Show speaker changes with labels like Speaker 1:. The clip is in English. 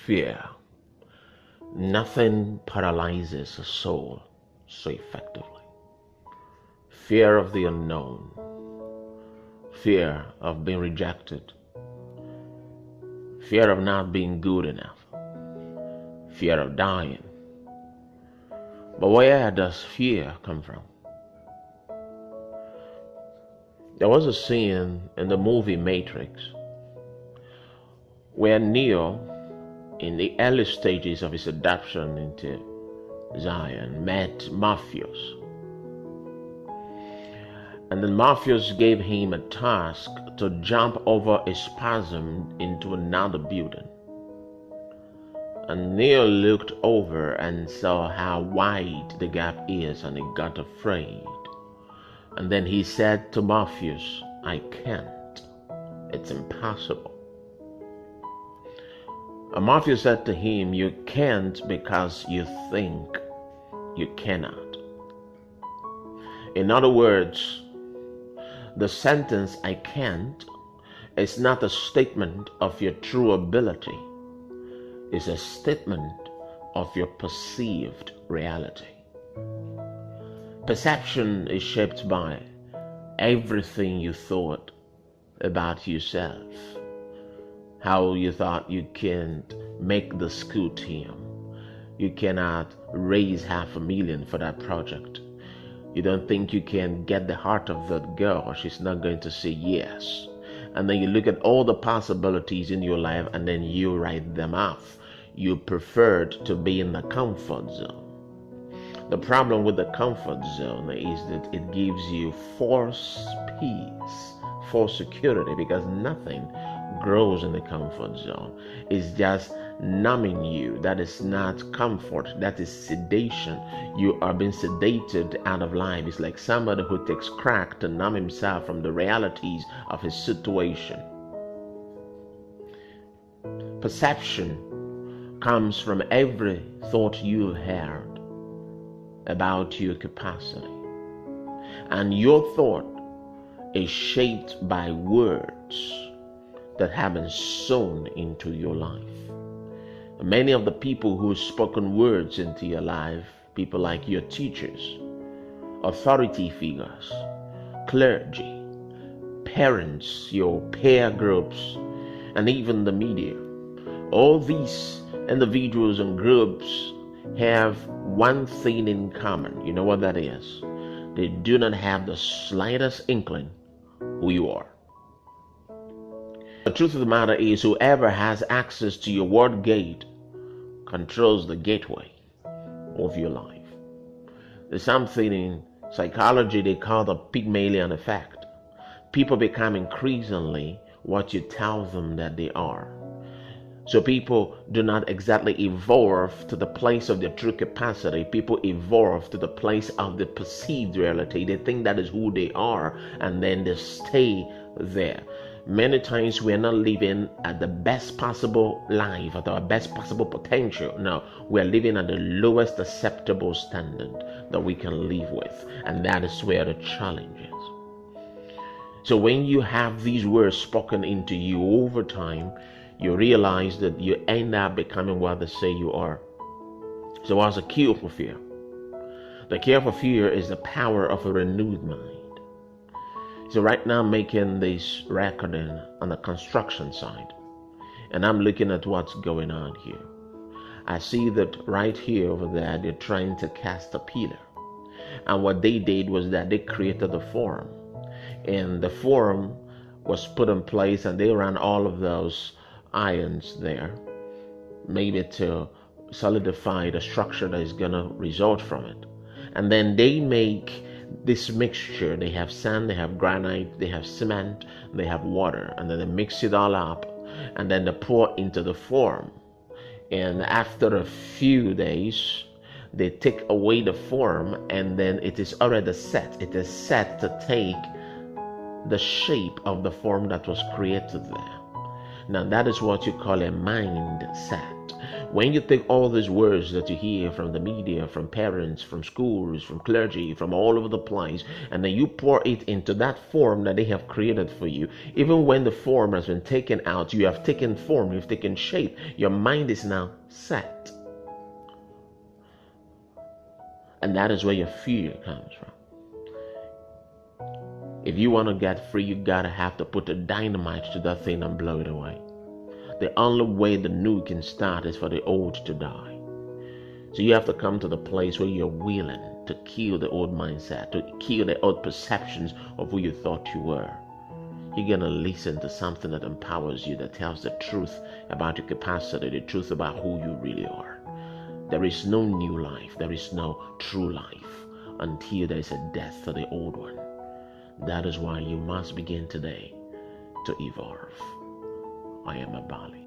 Speaker 1: Fear. Nothing paralyzes a soul so effectively. Fear of the unknown, fear of being rejected, fear of not being good enough, fear of dying. But where does fear come from? There was a scene in the movie Matrix where Neo, in the early stages of his adoption into Zion, met Morpheus. And then Morpheus gave him a task to jump over a spasm into another building. And Neo looked over and saw how wide the gap is, and he got afraid. And then he said to Morpheus, "I can't. It's impossible." And Morpheus said to him, "You can't because you think you cannot." In other words, the sentence "I can't" is not a statement of your true ability. It's a statement of your perceived reality. Perception is shaped by everything you thought about yourself. How you thought you can't make the school team. You cannot raise $500,000 for that project. You don't think you can get the heart of that girl. She's not going to say yes. And then you look at all the possibilities in your life and then you write them off. You preferred to be in the comfort zone. The problem with the comfort zone is that it gives you false peace, false security, because nothing grows in the comfort zone. It's just numbing you. That is not comfort. That is sedation. You are being sedated out of life. It's like somebody who takes crack to numb himself from the realities of his situation. Perception comes from every thought you heard about your capacity. And your thought is shaped by words that have been sown into your life. Many of the people who have spoken words into your life, people like your teachers, authority figures, clergy, parents, your peer groups, and even the media. All these individuals and groups have one thing in common. You know what that is? They do not have the slightest inkling who you are. The truth of the matter is, whoever has access to your word gate controls the gateway of your life. There's something in psychology they call the Pygmalion effect. People become increasingly what you tell them that they are. So people do not exactly evolve to the place of their true capacity. People evolve to the place of the perceived reality. They think that is who they are, and then they stay there. Many times we are not living at the best possible life, at our best possible potential. No, we are living at the lowest acceptable standard that we can live with. And that is where the challenge is. So when you have these words spoken into you over time, you realize that you end up becoming what they say you are. So what's the cure for fear? The cure for fear is the power of a renewed mind. So right now I'm making this recording on the construction side, and I'm looking at what's going on here. I see that right here over there they're trying to cast a pillar, and what they did was that they created a form, and the form was put in place, and they ran all of those irons there, maybe to solidify the structure that is gonna result from it. And then they make this mixture. They have sand, they have granite, they have cement, they have water, and then they mix it all up, and then they pour into the form. And after a few days, they take away the form, and then it is already set. It is set to take the shape of the form that was created there. Now that is what you call a mindset. When you take all these words that you hear from the media, from parents, from schools, from clergy, from all over the place, and then you pour it into that form that they have created for you, even when the form has been taken out, you have taken form, you've taken shape, your mind is now set. And that is where your fear comes from. If you want to get free, you gotta have to put the dynamite to that thing and blow it away. The only way the new can start is for the old to die. So you have to come to the place where you're willing to kill the old mindset, to kill the old perceptions of who you thought you were. You're gonna listen to something that empowers you, that tells the truth about your capacity, the truth about who you really are. There is no new life, there is no true life until there is a death to the old one. That is why you must begin today to evolve. I am Abbaly.